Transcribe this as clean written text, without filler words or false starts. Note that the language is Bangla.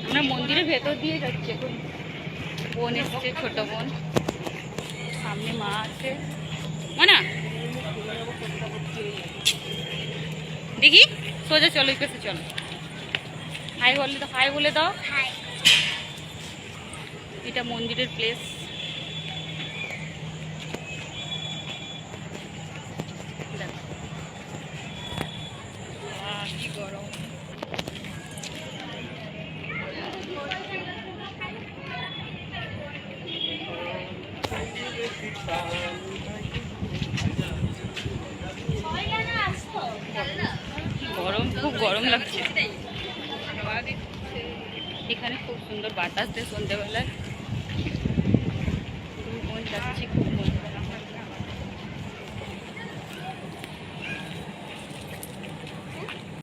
আমরা মন্দিরের ভেতর দিয়ে যাচ্ছি এখন। বোন এসছে, ছোট বোন, সামনে মা আছে। না দেখি সোজা চলো, এই পাশে চলো। হাই বলে দাও, হাই বলে দাও। এটা মন্দিরের প্লেস। কি গরম। গরম, খুব গরম লাগছে। এখানে খুব সুন্দর বাতাস দেয় সন্ধ্যেবেলায়। যাচ্ছি খুব